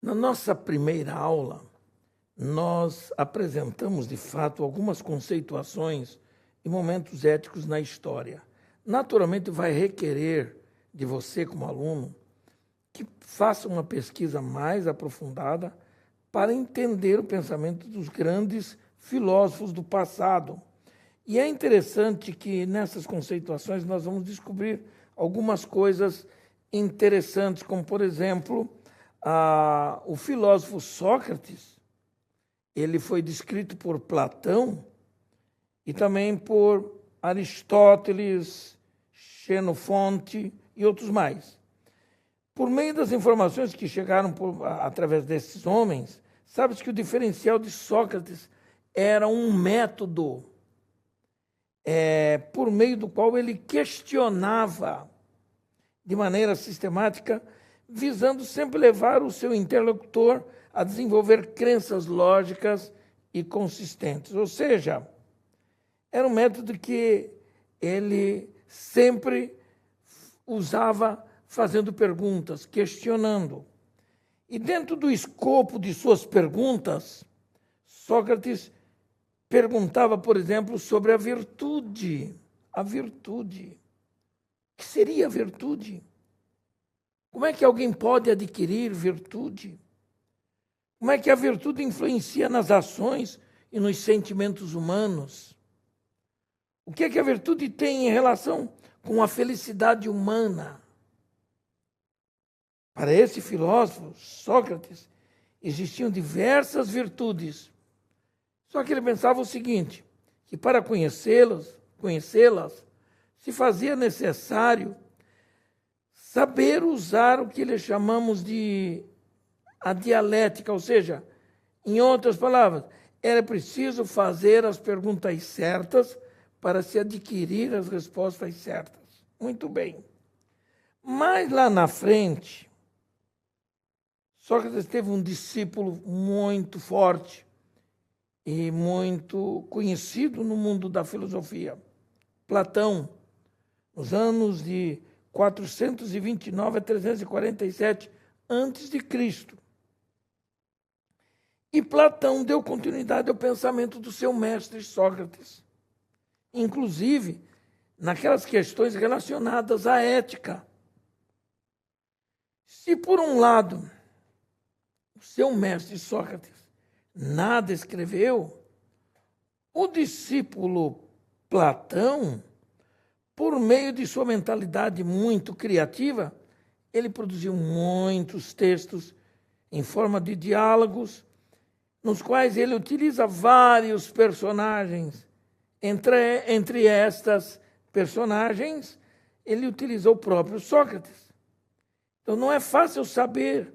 Na nossa primeira aula, nós apresentamos, de fato, algumas conceituações e momentos éticos na história. Naturalmente, vai requerer de você, como aluno, que faça uma pesquisa mais aprofundada para entender o pensamento dos grandes filósofos do passado. E é interessante que nessas conceituações nós vamos descobrir algumas coisas interessantes, como, por exemplo, o filósofo Sócrates. Ele foi descrito por Platão e também por Aristóteles, Xenofonte e outros mais. Por meio das informações que chegaram através desses homens, sabe-se que o diferencial de Sócrates era um método por meio do qual ele questionava de maneira sistemática, visando sempre levar o seu interlocutor a desenvolver crenças lógicas e consistentes. Ou seja, era um método que ele sempre usava fazendo perguntas, questionando. E dentro do escopo de suas perguntas, Sócrates perguntava, por exemplo, sobre a virtude. A virtude. O que seria a virtude? Como é que alguém pode adquirir virtude? Como é que a virtude influencia nas ações e nos sentimentos humanos? O que é que a virtude tem em relação com a felicidade humana? Para esse filósofo, Sócrates, existiam diversas virtudes. Só que ele pensava o seguinte, que para conhecê-las, se fazia necessário saber usar o que ele chamamos de a dialética, ou seja, em outras palavras, era preciso fazer as perguntas certas para se adquirir as respostas certas. Muito bem. Mas lá na frente, Sócrates teve um discípulo muito forte e muito conhecido no mundo da filosofia, Platão, nos anos de 429 a 347 a.C. E Platão deu continuidade ao pensamento do seu mestre Sócrates, inclusive naquelas questões relacionadas à ética. Se, por um lado, o seu mestre Sócrates nada escreveu, o discípulo Platão, por meio de sua mentalidade muito criativa, ele produziu muitos textos em forma de diálogos, nos quais ele utiliza vários personagens. Entre estas personagens, ele utilizou o próprio Sócrates. Então não é fácil saber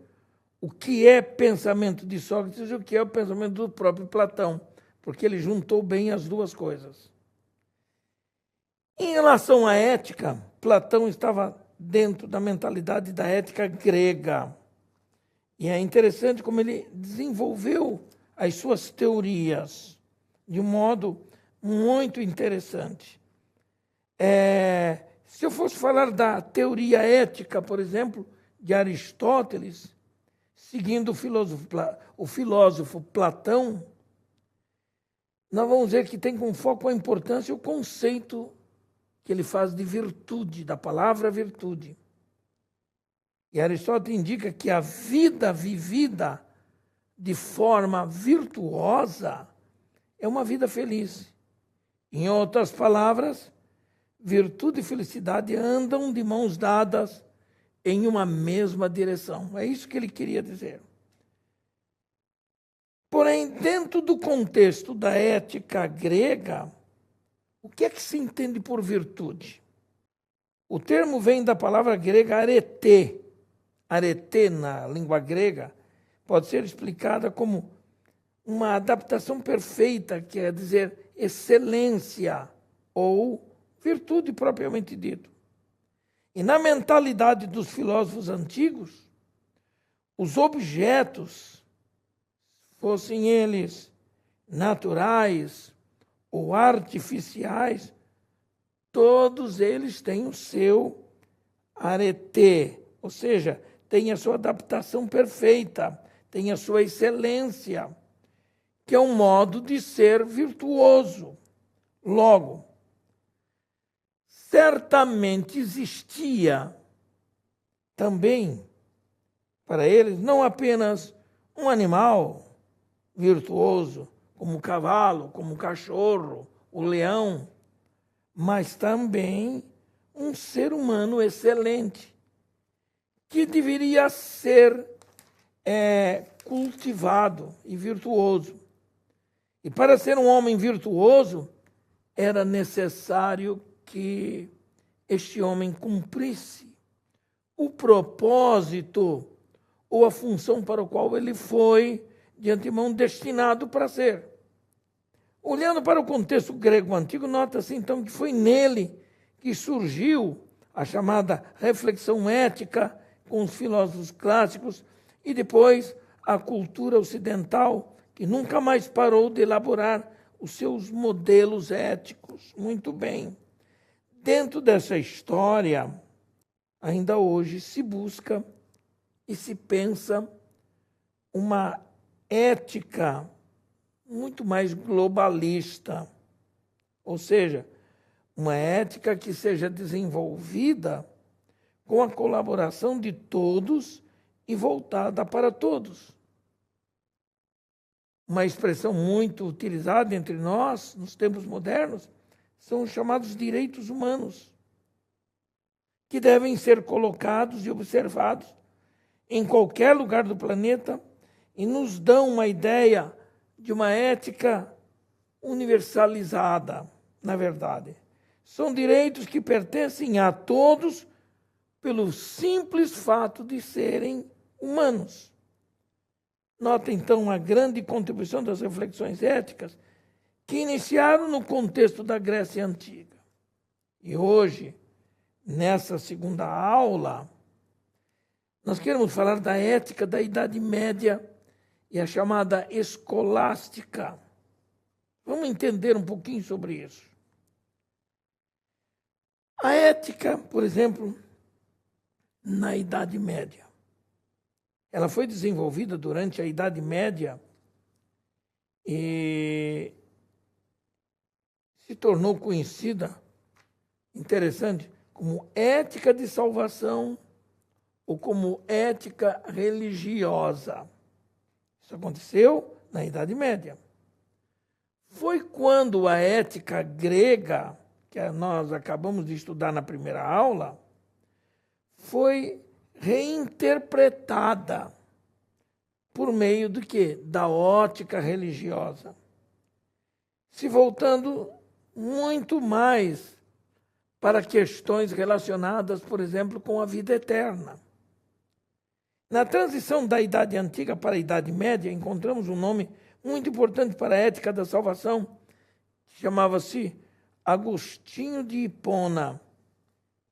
o que é pensamento de Sócrates e o que é o pensamento do próprio Platão, porque ele juntou bem as duas coisas. Em relação à ética, Platão estava dentro da mentalidade da ética grega. E é interessante como ele desenvolveu as suas teorias de um modo muito interessante. Se eu fosse falar da teoria ética, por exemplo, de Aristóteles, seguindo o filósofo Platão, nós vamos ver que tem como foco a importância e o conceito que ele faz de virtude, da palavra virtude. E Aristóteles indica que a vida vivida de forma virtuosa é uma vida feliz. Em outras palavras, virtude e felicidade andam de mãos dadas em uma mesma direção. É isso que ele queria dizer. Porém, dentro do contexto da ética grega, o que é que se entende por virtude? O termo vem da palavra grega arete. Arete, na língua grega, pode ser explicada como uma adaptação perfeita, quer dizer excelência ou virtude propriamente dito. E na mentalidade dos filósofos antigos, os objetos, fossem eles naturais ou artificiais, todos eles têm o seu arete, ou seja, têm a sua adaptação perfeita, tem a sua excelência, que é um modo de ser virtuoso. Logo, certamente existia também para eles não apenas um animal virtuoso, como o cavalo, como o cachorro, o leão, mas também um ser humano excelente, que deveria ser cultivado e virtuoso. E para ser um homem virtuoso, era necessário que este homem cumprisse o propósito ou a função para o qual ele foi, de antemão, destinado para ser. Olhando para o contexto grego antigo, nota-se então que foi nele que surgiu a chamada reflexão ética com os filósofos clássicos e depois a cultura ocidental, que nunca mais parou de elaborar os seus modelos éticos. Muito bem. Dentro dessa história, ainda hoje se busca e se pensa uma ética muito mais globalista, ou seja, uma ética que seja desenvolvida com a colaboração de todos e voltada para todos. Uma expressão muito utilizada entre nós, nos tempos modernos, são os chamados direitos humanos, que devem ser colocados e observados em qualquer lugar do planeta e nos dão uma ideia de uma ética universalizada, na verdade. São direitos que pertencem a todos pelo simples fato de serem humanos. Nota, então, a grande contribuição das reflexões éticas que iniciaram no contexto da Grécia Antiga. E hoje, nessa segunda aula, nós queremos falar da ética da Idade Média e a chamada escolástica. Vamos entender um pouquinho sobre isso. A ética, por exemplo, na Idade Média, ela foi desenvolvida durante a Idade Média e se tornou conhecida, interessante, como ética de salvação ou como ética religiosa. Isso aconteceu na Idade Média. Foi quando a ética grega, que nós acabamos de estudar na primeira aula, foi reinterpretada por meio do quê? Da ótica religiosa. Se voltando muito mais para questões relacionadas, por exemplo, com a vida eterna. Na transição da Idade Antiga para a Idade Média, encontramos um nome muito importante para a ética da salvação, que chamava-se Agostinho de Hipona.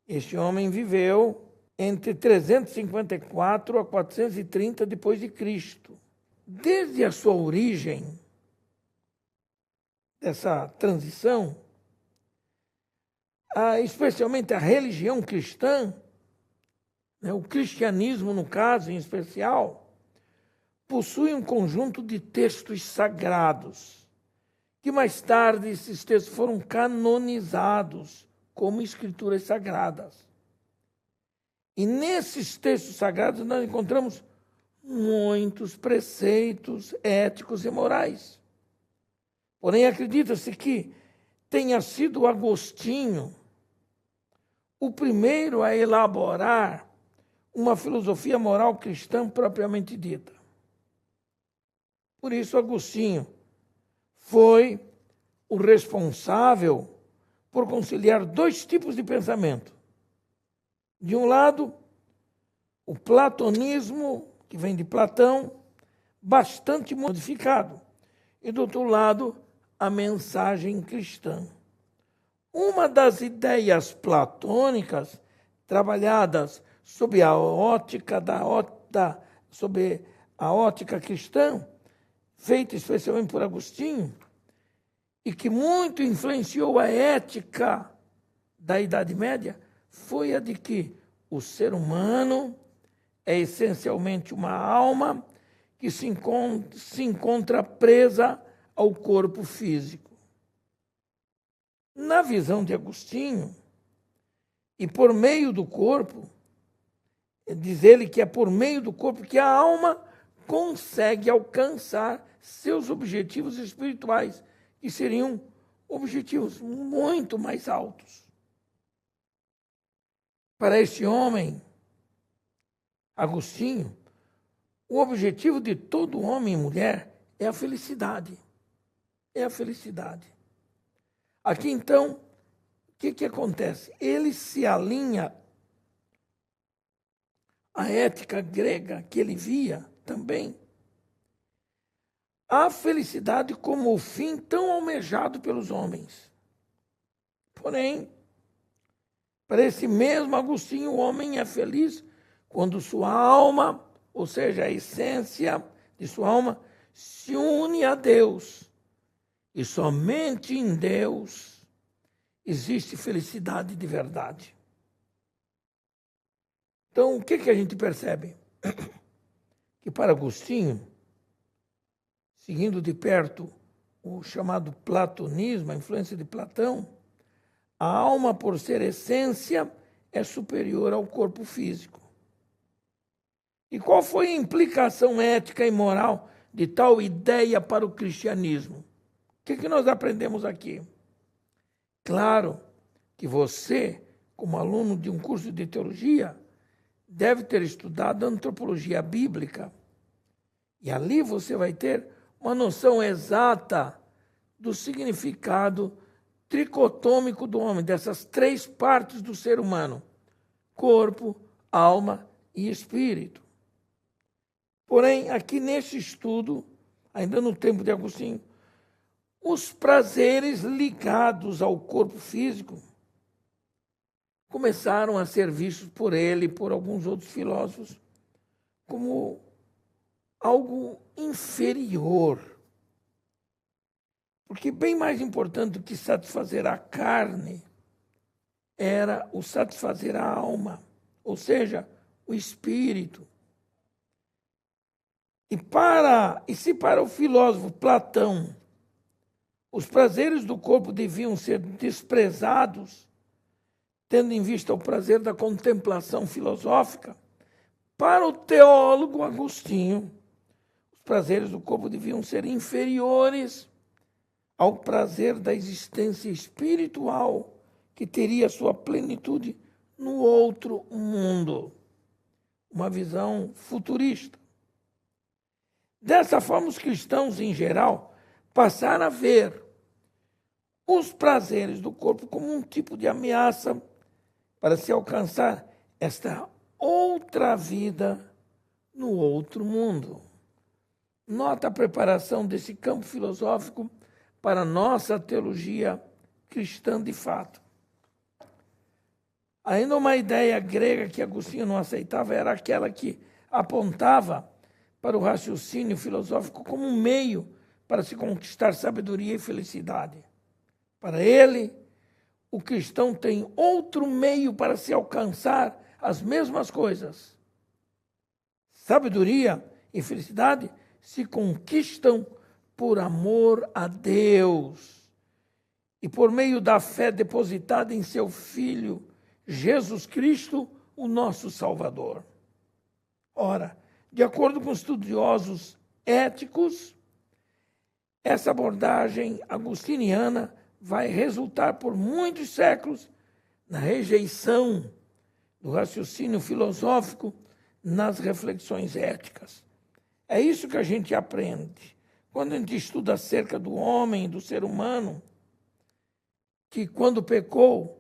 Este homem viveu entre 354 a 430 depois de Cristo. Desde a sua origem, dessa transição, especialmente a religião cristã, o cristianismo, no caso, em especial, possui um conjunto de textos sagrados, que mais tarde esses textos foram canonizados como escrituras sagradas. E nesses textos sagrados nós encontramos muitos preceitos éticos e morais. Porém, acredita-se que tenha sido Agostinho o primeiro a elaborar uma filosofia moral cristã propriamente dita. Por isso, Agostinho foi o responsável por conciliar dois tipos de pensamento. De um lado, o platonismo, que vem de Platão, bastante modificado. E do outro lado, a mensagem cristã. Uma das ideias platônicas, trabalhadas sob a ótica sob a ótica cristã, feita especialmente por Agostinho, e que muito influenciou a ética da Idade Média, foi a de que o ser humano é essencialmente uma alma que se encontra presa ao corpo físico. Na visão de Agostinho, e por meio do corpo, diz ele que é por meio do corpo que a alma consegue alcançar seus objetivos espirituais, que seriam objetivos muito mais altos. Para este homem, Agostinho, o objetivo de todo homem e mulher é a felicidade. É a felicidade. Aqui, então, o que acontece? Ele se alinha à ética grega que ele via também. A felicidade como o fim tão almejado pelos homens. Porém, para esse mesmo Agostinho, o homem é feliz quando sua alma, ou seja, a essência de sua alma, se une a Deus. E somente em Deus existe felicidade de verdade. Então, o que a gente percebe? Que para Agostinho, seguindo de perto o chamado platonismo, a influência de Platão, a alma, por ser essência, é superior ao corpo físico. E qual foi a implicação ética e moral de tal ideia para o cristianismo? O que nós aprendemos aqui? Claro que você, como aluno de um curso de teologia, deve ter estudado antropologia bíblica. E ali você vai ter uma noção exata do significado tricotômico do homem, dessas três partes do ser humano: corpo, alma e espírito. Porém, aqui nesse estudo, ainda no tempo de Agostinho, os prazeres ligados ao corpo físico começaram a ser vistos por ele e por alguns outros filósofos como algo inferior. Porque bem mais importante do que satisfazer a carne era o satisfazer a alma, ou seja, o espírito. E se para o filósofo Platão os prazeres do corpo deviam ser desprezados, tendo em vista o prazer da contemplação filosófica, para o teólogo Agostinho, os prazeres do corpo deviam ser inferiores ao prazer da existência espiritual, que teria sua plenitude no outro mundo. Uma visão futurista. Dessa forma, os cristãos, em geral, passaram a ver os prazeres do corpo como um tipo de ameaça para se alcançar esta outra vida no outro mundo. Nota a preparação desse campo filosófico para a nossa teologia cristã de fato. Ainda uma ideia grega que Agostinho não aceitava era aquela que apontava para o raciocínio filosófico como um meio para se conquistar sabedoria e felicidade. Para ele, o cristão tem outro meio para se alcançar as mesmas coisas. Sabedoria e felicidade se conquistam por amor a Deus e por meio da fé depositada em seu Filho, Jesus Cristo, o nosso Salvador. Ora, de acordo com estudiosos éticos, essa abordagem agostiniana vai resultar por muitos séculos na rejeição do raciocínio filosófico nas reflexões éticas. É isso que a gente aprende quando a gente estuda acerca do homem, do ser humano, que quando pecou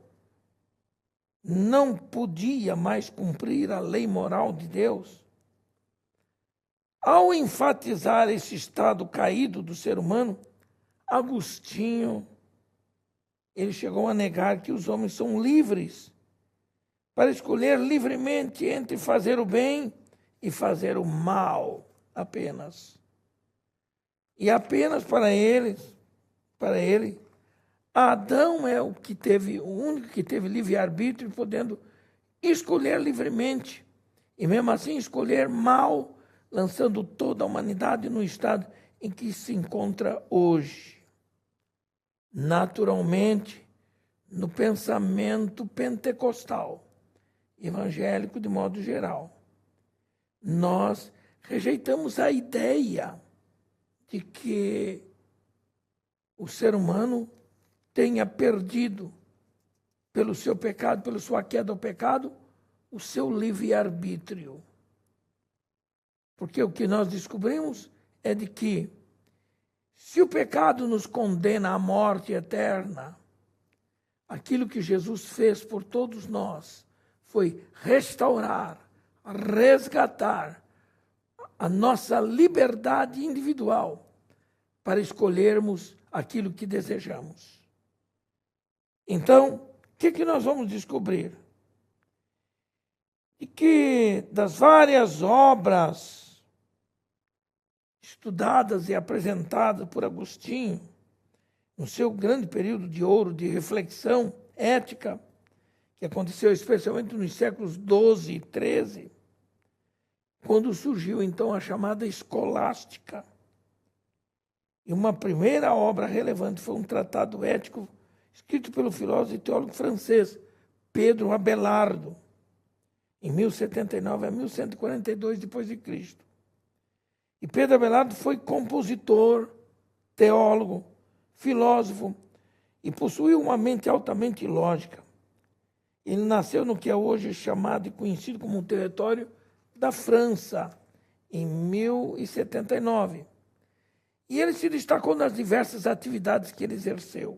não podia mais cumprir a lei moral de Deus. Ao enfatizar esse estado caído do ser humano, Agostinho, ele chegou a negar que os homens são livres para escolher livremente entre fazer o bem e fazer o mal apenas. E apenas para ele, Adão é o único que teve livre-arbítrio, podendo escolher livremente, e mesmo assim escolher mal lançando toda a humanidade no estado em que se encontra hoje. Naturalmente, no pensamento pentecostal, evangélico de modo geral, nós rejeitamos a ideia de que o ser humano tenha perdido, pelo seu pecado, pela sua queda ao pecado, o seu livre-arbítrio. Porque o que nós descobrimos é de que, se o pecado nos condena à morte eterna, aquilo que Jesus fez por todos nós foi restaurar, resgatar a nossa liberdade individual para escolhermos aquilo que desejamos. Então, o que nós vamos descobrir? E que das várias obras estudadas e apresentadas por Agostinho, no seu grande período de ouro de reflexão ética, que aconteceu especialmente nos séculos XII e XIII, quando surgiu então a chamada escolástica. E uma primeira obra relevante foi um tratado ético escrito pelo filósofo e teólogo francês Pedro Abelardo, em 1079 a 1142 d.C. E Pedro Abelardo foi compositor, teólogo, filósofo e possuiu uma mente altamente lógica. Ele nasceu no que é hoje chamado e conhecido como o território da França, em 1079. E ele se destacou nas diversas atividades que ele exerceu.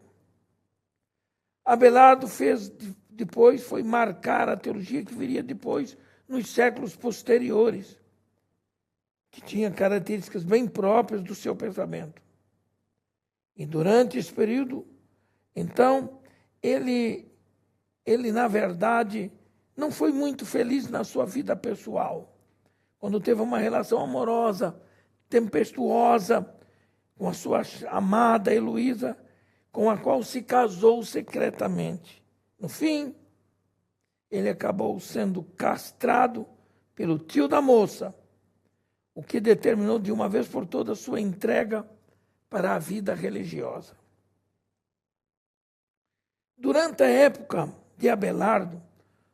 Abelardo foi marcar a teologia que viria depois, nos séculos posteriores, que tinha características bem próprias do seu pensamento. E durante esse período, então, ele na verdade, não foi muito feliz na sua vida pessoal, quando teve uma relação amorosa, tempestuosa, com a sua amada Heloísa, com a qual se casou secretamente. No fim, ele acabou sendo castrado pelo tio da moça, o que determinou de uma vez por todas sua entrega para a vida religiosa. Durante a época de Abelardo,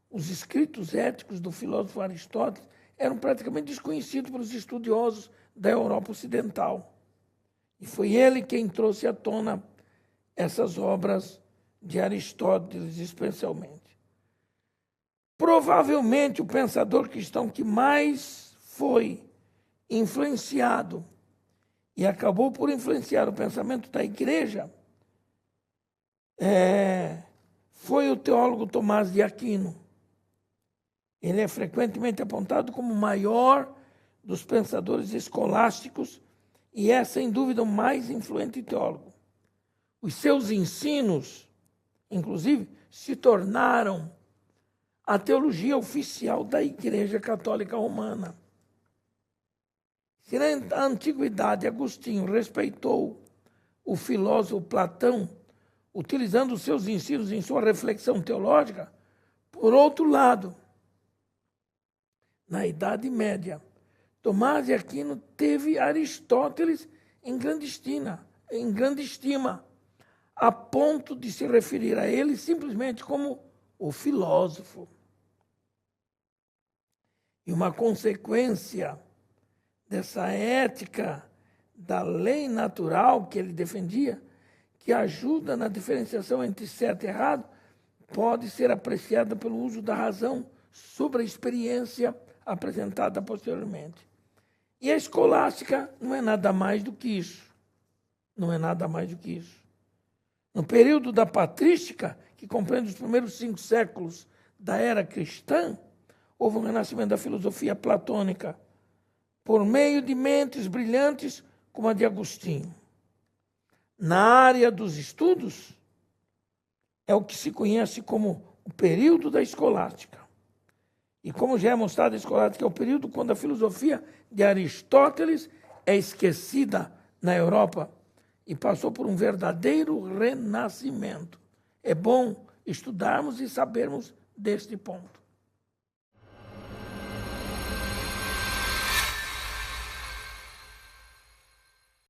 os escritos éticos do filósofo Aristóteles eram praticamente desconhecidos pelos estudiosos da Europa Ocidental. E foi ele quem trouxe à tona essas obras de Aristóteles, especialmente. Provavelmente o pensador cristão que mais foi influenciado e acabou por influenciar o pensamento da igreja foi o teólogo Tomás de Aquino. Ele é frequentemente apontado como o maior dos pensadores escolásticos e é, sem dúvida, o mais influente teólogo. Os seus ensinos, inclusive, se tornaram a teologia oficial da Igreja Católica Romana. Se na antiguidade Agostinho respeitou o filósofo Platão, utilizando os seus ensinos em sua reflexão teológica, por outro lado, na Idade Média, Tomás de Aquino teve Aristóteles em grande estima, a ponto de se referir a ele simplesmente como o filósofo. E uma consequência dessa ética da lei natural que ele defendia, que ajuda na diferenciação entre certo e errado, pode ser apreciada pelo uso da razão sobre a experiência apresentada posteriormente. E a escolástica não é nada mais do que isso. Não é nada mais do que isso. No período da patrística, que compreende os primeiros 5 séculos da era cristã, houve um renascimento da filosofia platônica por meio de mentes brilhantes como a de Agostinho. Na área dos estudos, é o que se conhece como o período da escolástica. E como já é mostrado, a escolástica é o período quando a filosofia de Aristóteles é esquecida na Europa e passou por um verdadeiro renascimento. É bom estudarmos e sabermos deste ponto.